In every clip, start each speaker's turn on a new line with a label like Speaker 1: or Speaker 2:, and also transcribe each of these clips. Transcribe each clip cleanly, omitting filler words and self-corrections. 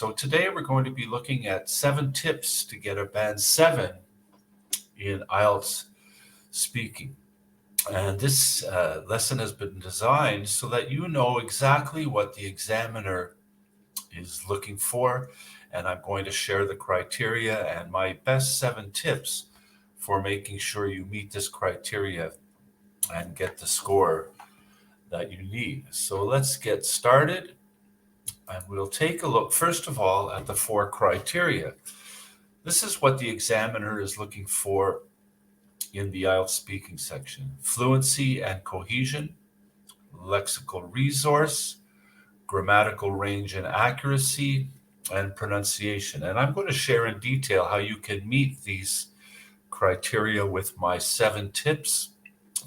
Speaker 1: So today we're going to be looking at 7 tips to get a Band 7 in IELTS speaking. And this lesson has been designed so that you know exactly what the examiner is looking for. And I'm going to share the criteria and my best 7 tips for making sure you meet this criteria and get the score that you need. So let's get started. And we'll take a look, first of all, at the 4 criteria. This is what the examiner is looking for in the IELTS speaking section: fluency and cohesion, lexical resource, grammatical range and accuracy, and pronunciation. And I'm going to share in detail how you can meet these criteria with my 7 tips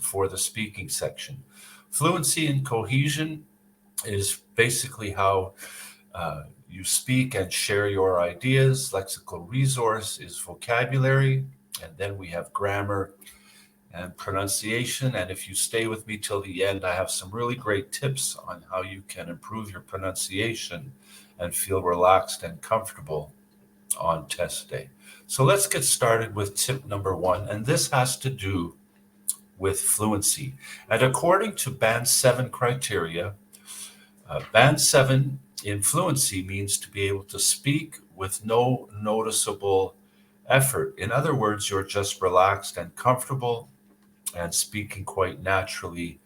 Speaker 1: for the speaking section. Fluency and cohesion is basically how you speak and share your ideas. Lexical resource is vocabulary, and then we have grammar and pronunciation. And if you stay with me till the end, I have some really great tips on how you can improve your pronunciation and feel relaxed and comfortable on test day. So let's get started with tip number 1, and this has to do with fluency. And according to Band 7 criteria, Band 7 in fluency means to be able to speak with no noticeable effort. In other words, you're just relaxed and comfortable and speaking quite naturally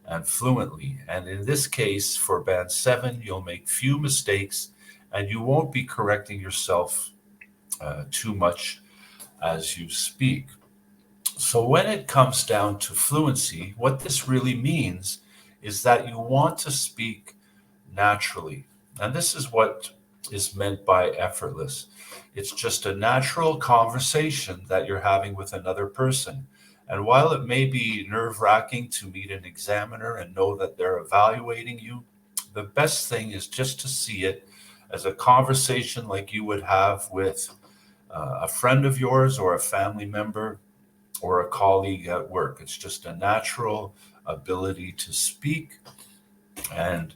Speaker 1: and fluently. And in this case, for Band 7, you'll make few mistakes and you won't be correcting yourself too much as you speak. So when it comes down to fluency, what this really means is that you want to speak naturally. And this is what is meant by effortless. It's just a natural conversation that you're having with another person. And while it may be nerve-wracking to meet an examiner and know that they're evaluating you, the best thing is just to see it as a conversation like you would have with a friend of yours or a family member or a colleague at work. It's just a natural ability to speak, and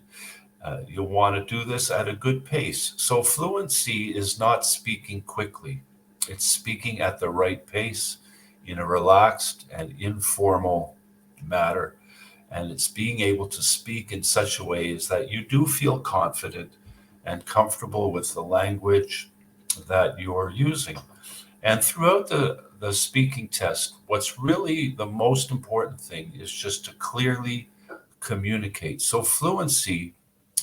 Speaker 1: you'll want to do this at a good pace. So fluency is not speaking quickly. It's speaking at the right pace in a relaxed and informal manner. And it's being able to speak in such a way as that you do feel confident and comfortable with the language that you're using. And throughout the speaking test, what's really the most important thing is just to clearly communicate. So fluency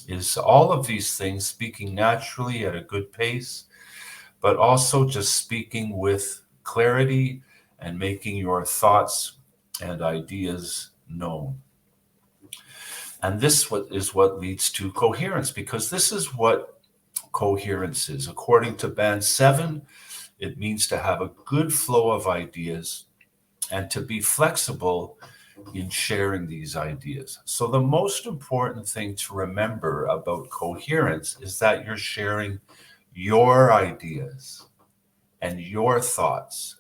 Speaker 1: is all of these things: speaking naturally at a good pace, but also just speaking with clarity and making your thoughts and ideas known. And this is what leads to coherence, because this is what coherence is. According to Band 7, it means to have a good flow of ideas and to be flexible in sharing these ideas. So the most important thing to remember about coherence is that you're sharing your ideas and your thoughts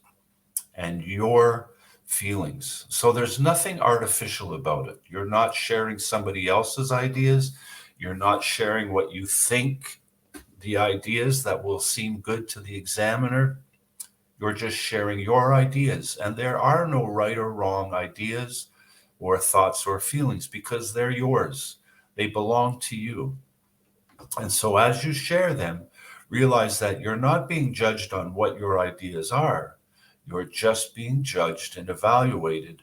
Speaker 1: and your feelings. So there's nothing artificial about it. You're not sharing somebody else's ideas. You're not sharing what you think, the ideas that will seem good to the examiner. You're just sharing your ideas, and there are no right or wrong ideas or thoughts or feelings because they're yours. They belong to you. And so as you share them, realize that you're not being judged on what your ideas are. You're just being judged and evaluated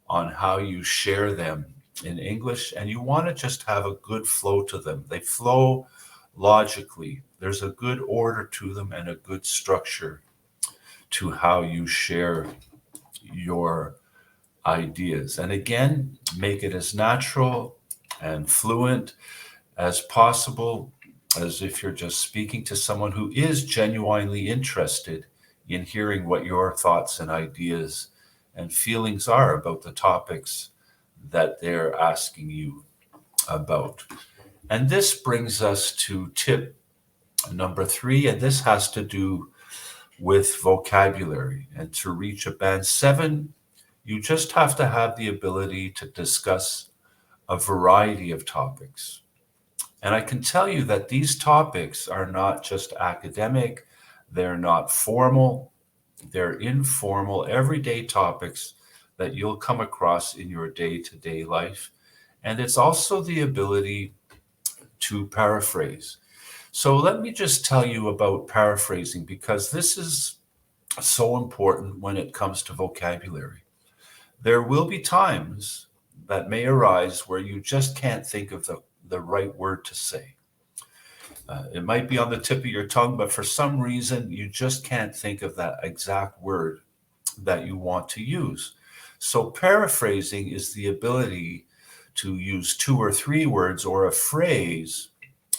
Speaker 1: on how you share them in English, and you want to just have a good flow to them. They flow logically. There's a good order to them and a good structure to how you share your ideas. And again, make it as natural and fluent as possible, as if you're just speaking to someone who is genuinely interested in hearing what your thoughts and ideas and feelings are about the topics that they're asking you about. And this brings us to tip number 3, and this has to do with vocabulary. And to reach a Band 7, you just have to have the ability to discuss a variety of topics. And I can tell you that these topics are not just academic, they're not formal, they're informal, everyday topics that you'll come across in your day-to-day life. And it's also the ability to paraphrase. So let me just tell you about paraphrasing, because this is so important when it comes to vocabulary. There will be times that may arise where you just can't think of the right word to say. It might be on the tip of your tongue, but for some reason, you just can't think of that exact word that you want to use. So, paraphrasing is the ability to use two or three words or a phrase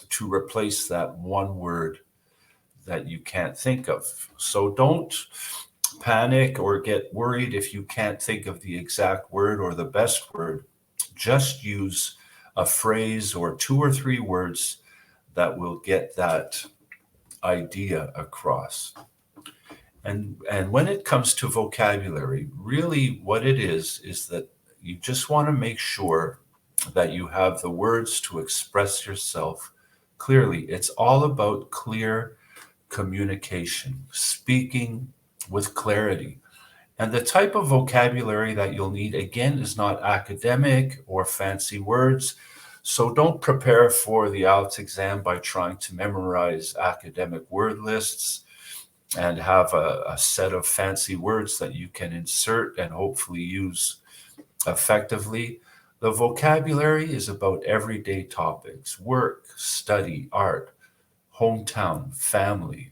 Speaker 1: to replace that one word that you can't think of. So, don't panic or get worried if you can't think of the exact word or the best word. Just use a phrase or two or three words that will get that idea across. And when it comes to vocabulary, really what it is that you just want to make sure that you have the words to express yourself clearly. It's all about clear communication, speaking with clarity. And the type of vocabulary that you'll need, again, is not academic or fancy words. So don't prepare for the IELTS exam by trying to memorize academic word lists and have a set of fancy words that you can insert and hopefully use effectively. The vocabulary is about everyday topics: work, study, art, hometown, family,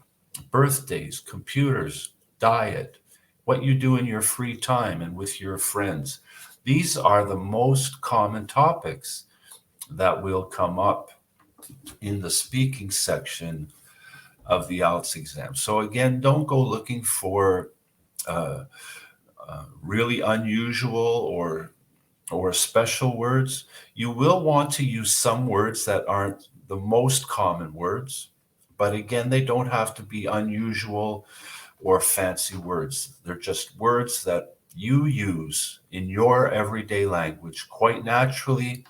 Speaker 1: birthdays, computers, diet, what you do in your free time and with your friends. These are the most common topics that will come up in the speaking section of the IELTS exam. So again, don't go looking for really unusual or special words. You will want to use some words that aren't the most common words, but again, they don't have to be unusual or fancy words. They're just words that you use in your everyday language quite naturally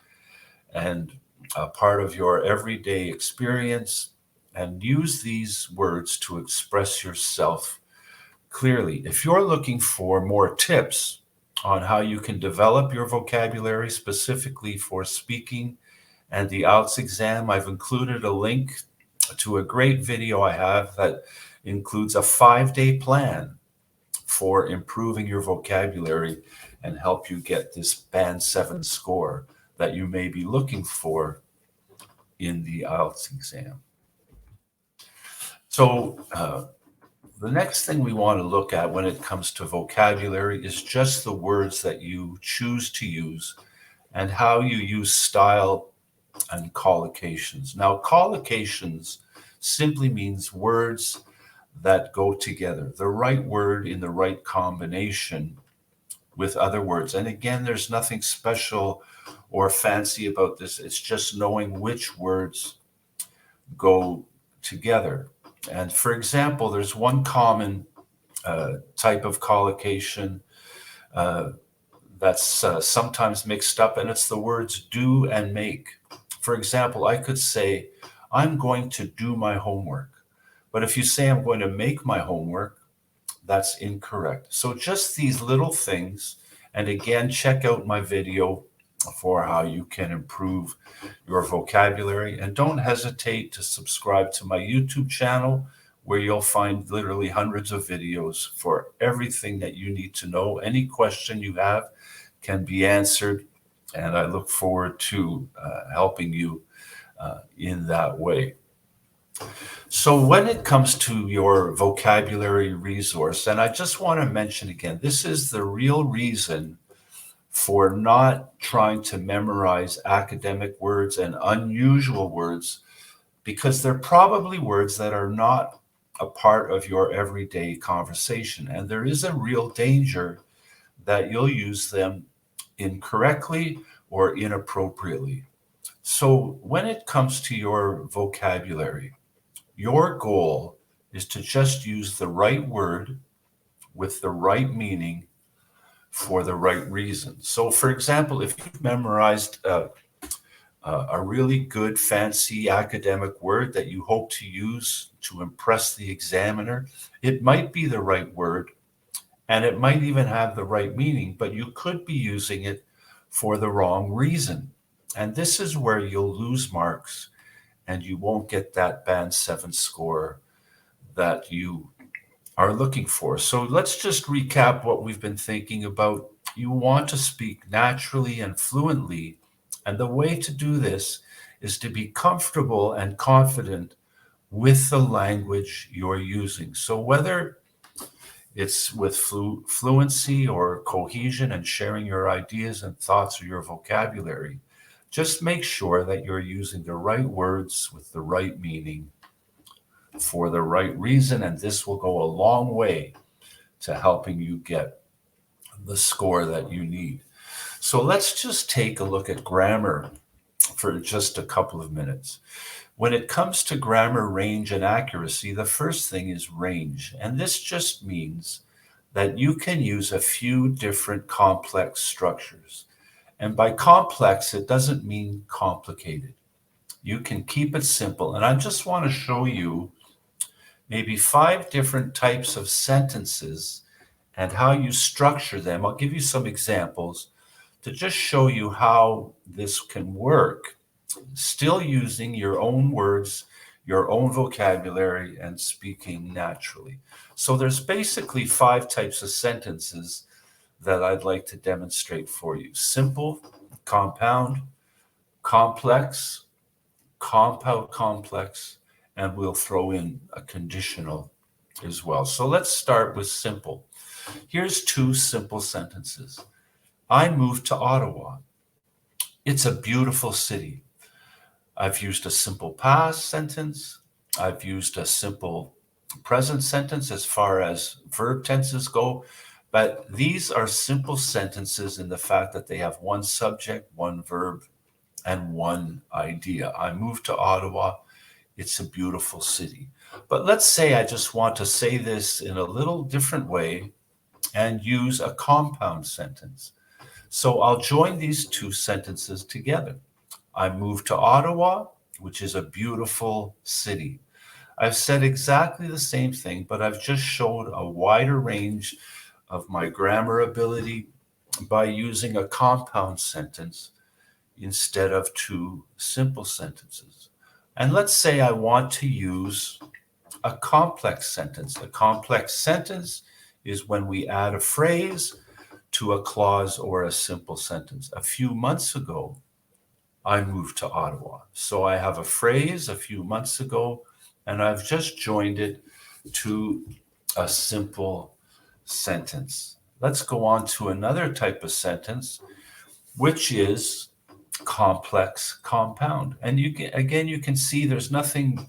Speaker 1: and a part of your everyday experience, and use these words to express yourself clearly. If you're looking for more tips on how you can develop your vocabulary specifically for speaking and the IELTS exam, I've included a link to a great video I have that includes a 5-day plan for improving your vocabulary and help you get this Band 7 score that you may be looking for in the IELTS exam. So the next thing we want to look at when it comes to vocabulary is just the words that you choose to use and how you use style and collocations. Now, collocations simply means words that go together, the right word in the right combination with other words. And again, there's nothing special or fancy about this. It's just knowing which words go together. And for example, there's one common type of collocation that's sometimes mixed up, and it's the words do and make. For example, I could say, I'm going to do my homework. But if you say I'm going to make my homework, that's incorrect. So just these little things. And again, check out my video for how you can improve your vocabulary. And don't hesitate to subscribe to my YouTube channel, where you'll find literally hundreds of videos for everything that you need to know. Any question you have can be answered, and I look forward to helping you in that way. So when it comes to your vocabulary resource, and I just want to mention again, this is the real reason for not trying to memorize academic words and unusual words, because they're probably words that are not a part of your everyday conversation. And there is a real danger that you'll use them incorrectly or inappropriately. So when it comes to your vocabulary, your goal is to just use the right word with the right meaning for the right reason. So for example, if you've memorized a really good, fancy academic word that you hope to use to impress the examiner. It might be the right word, and it might even have the right meaning, but you could be using it for the wrong reason. And this is where you'll lose marks and you won't get that band 7 score that you are looking for. So let's just recap what we've been thinking about. You want to speak naturally and fluently, and the way to do this is to be comfortable and confident with the language you're using. So whether it's with fluency or cohesion and sharing your ideas and thoughts or your vocabulary, just make sure that you're using the right words with the right meaning for the right reason, and this will go a long way to helping you get the score that you need. So let's just take a look at grammar for just a couple of minutes. When it comes to grammar, range, and accuracy, the first thing is range. And this just means that you can use a few different complex structures. And by complex, it doesn't mean complicated. You can keep it simple. And I just want to show you maybe 5 different types of sentences and how you structure them. I'll give you some examples to just show you how this can work, still using your own words, your own vocabulary, and speaking naturally. So there's basically 5 types of sentences that I'd like to demonstrate for you: simple, compound, complex, compound complex, and we'll throw in a conditional as well. So let's start with simple. Here's 2 simple sentences. I moved to Ottawa. It's a beautiful city. I've used a simple past sentence. I've used a simple present sentence as far as verb tenses go. But these are simple sentences in the fact that they have one subject, one verb, and one idea. I moved to Ottawa. It's a beautiful city. But let's say I just want to say this in a little different way and use a compound sentence. So I'll join these 2 sentences together. I moved to Ottawa, which is a beautiful city. I've said exactly the same thing, but I've just showed a wider range of my grammar ability by using a compound sentence instead of 2 simple sentences. And let's say I want to use a complex sentence. A complex sentence is when we add a phrase to a clause or a simple sentence. A few months ago, I moved to Ottawa. So I have a phrase a few months ago, and I've just joined it to a simple sentence. Let's go on to another type of sentence, which is complex compound. And you can see there's nothing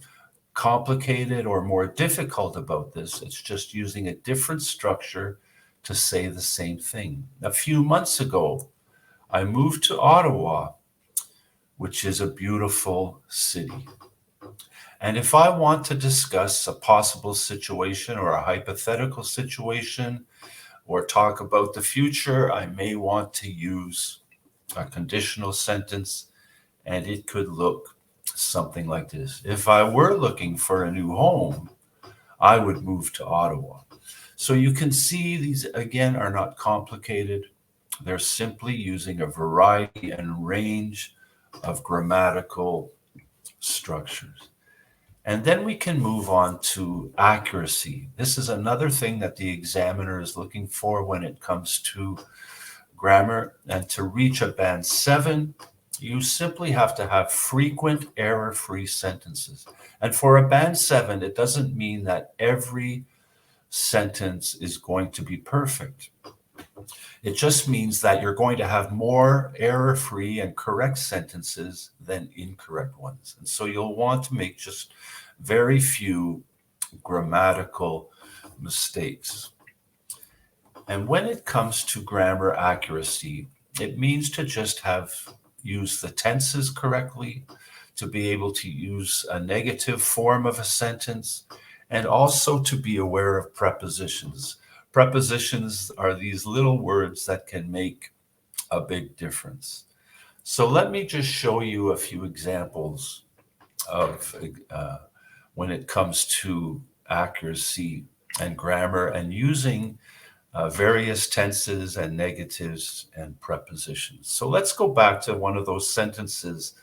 Speaker 1: complicated or more difficult about this. It's just using a different structure to say the same thing. A few months ago, I moved to Ottawa, which is a beautiful city. And if I want to discuss a possible situation or a hypothetical situation or talk about the future, I may want to use a conditional sentence, and it could look something like this. If I were looking for a new home, I would move to Ottawa. So you can see these, again, are not complicated. They're simply using a variety and range of grammatical structures. And then we can move on to accuracy. This is another thing that the examiner is looking for when it comes to grammar. And to reach a band 7, you simply have to have frequent error-free sentences. And for a band 7, it doesn't mean that every sentence is going to be perfect. It just means that you're going to have more error-free and correct sentences than incorrect ones. And so you'll want to make just very few grammatical mistakes. And when it comes to grammar accuracy, it means to just use the tenses correctly, to be able to use a negative form of a sentence, and also to be aware of prepositions. Prepositions are these little words that can make a big difference. So let me just show you a few examples of when it comes to accuracy and grammar and using various tenses and negatives and prepositions. So let's go back to one of those sentences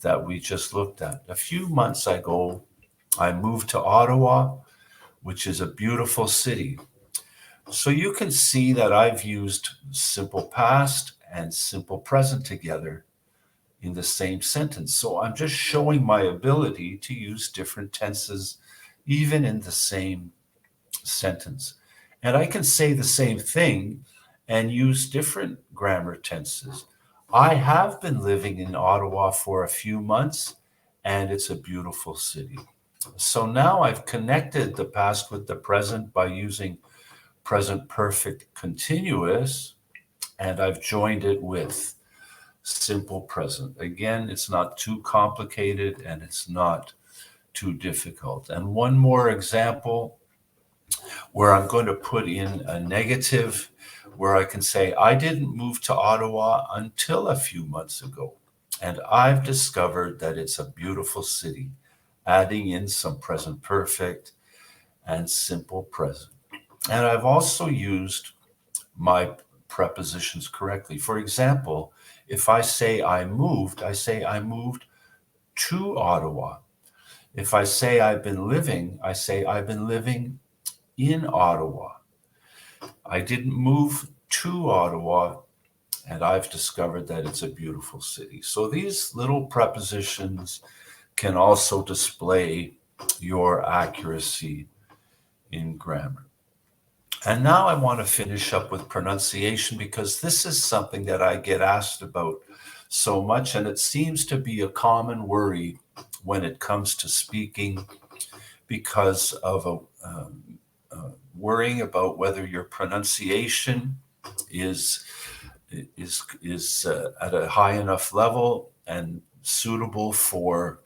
Speaker 1: that we just looked at. A few months ago, I moved to Ottawa, which is a beautiful city. So you can see that I've used simple past and simple present together in the same sentence. So I'm just showing my ability to use different tenses even in the same sentence. And I can say the same thing and use different grammar tenses. I have been living in Ottawa for a few months and it's a beautiful city. So now I've connected the past with the present by using present perfect continuous, and I've joined it with simple present. Again, it's not too complicated and it's not too difficult. And one more example where I'm going to put in a negative where I can say, I didn't move to Ottawa until a few months ago, and I've discovered that it's a beautiful city, adding in some present perfect and simple present. And I've also used my prepositions correctly. For example, if I say I say I moved to Ottawa. If I say I've been living, I say I've been living in Ottawa. I didn't move to Ottawa, and I've discovered that it's a beautiful city. So these little prepositions can also display your accuracy in grammar. And now I want to finish up with pronunciation because this is something that I get asked about so much, and it seems to be a common worry when it comes to speaking because of worrying about whether your pronunciation is at a high enough level and suitable for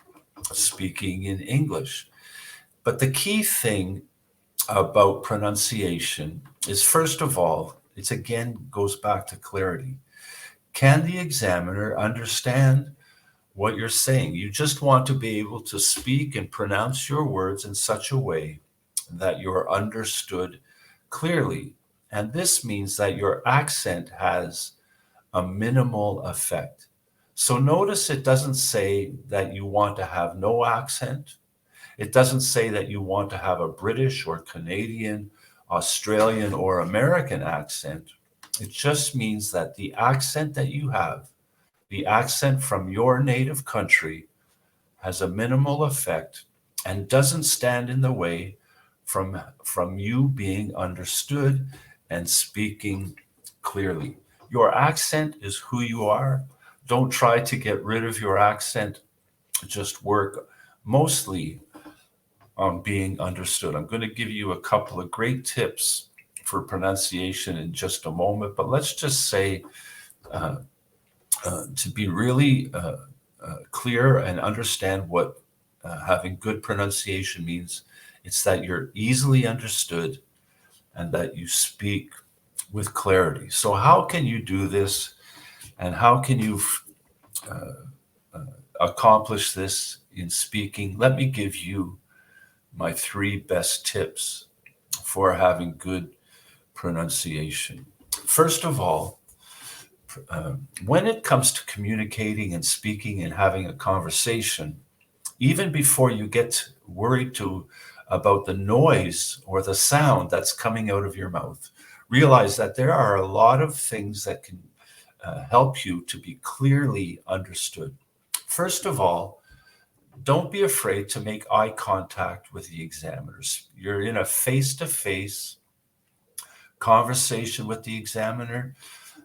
Speaker 1: speaking in English. But the key thing about pronunciation is, first of all, it's again goes back to clarity. Can the examiner understand what you're saying? You just want to be able to speak and pronounce your words in such a way that you're understood clearly. And this means that your accent has a minimal effect. So notice it doesn't say that you want to have no accent. It doesn't say that you want to have a British or Canadian, Australian, or American accent. It just means that the accent that you have, the accent from your native country, has a minimal effect and doesn't stand in the way from you being understood and speaking clearly. Your accent is who you are. Don't try to get rid of your accent. Just work mostly on being understood. I'm going to give you a couple of great tips for pronunciation in just a moment, but let's just say to be really clear and understand what having good pronunciation means, it's that you're easily understood and that you speak with clarity. So, how can you do this, and how can you accomplish this in speaking? Let me give you my 3 best tips for having good pronunciation. First of all, when it comes to communicating and speaking and having a conversation, even before you get worried about the noise or the sound that's coming out of your mouth, realize that there are a lot of things that can help you to be clearly understood. First of all, don't be afraid to make eye contact with the examiners. You're in a face-to-face conversation with the examiner,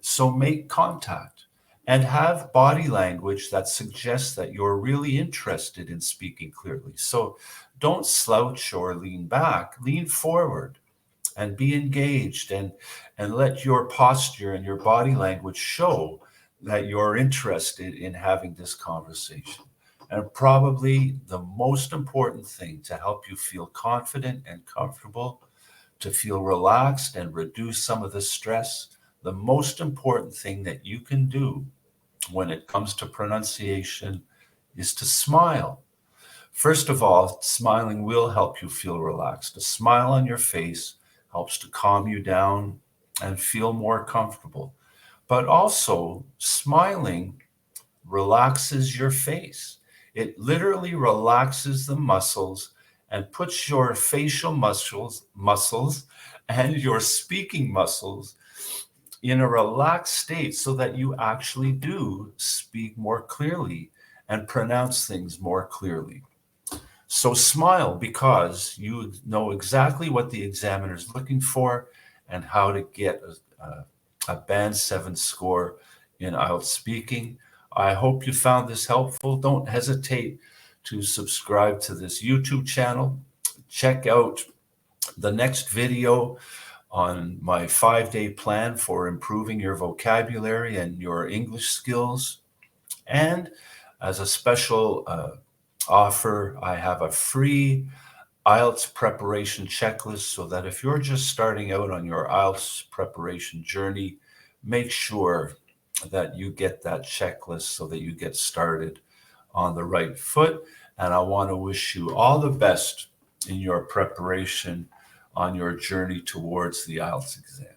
Speaker 1: so make contact and have body language that suggests that you're really interested in speaking clearly. So don't slouch or lean back, lean forward and be engaged, and let your posture and your body language show that you're interested in having this conversation. And probably the most important thing to help you feel confident and comfortable, to feel relaxed and reduce some of the stress, the most important thing that you can do when it comes to pronunciation is to smile. First of all, smiling will help you feel relaxed. A smile on your face helps to calm you down and feel more comfortable. But also, smiling relaxes your face. It literally relaxes the muscles and puts your facial muscles and your speaking muscles in a relaxed state so that you actually do speak more clearly and pronounce things more clearly. So smile because you know exactly what the examiner is looking for and how to get a Band 7 score in IELTS speaking. I hope you found this helpful. Don't hesitate to subscribe to this YouTube channel. Check out the next video on my 5-day plan for improving your vocabulary and your English skills. And as a special offer, I have a free IELTS preparation checklist so that if you're just starting out on your IELTS preparation journey, make sure that you get that checklist so that you get started on the right foot. And I want to wish you all the best in your preparation on your journey towards the IELTS exam.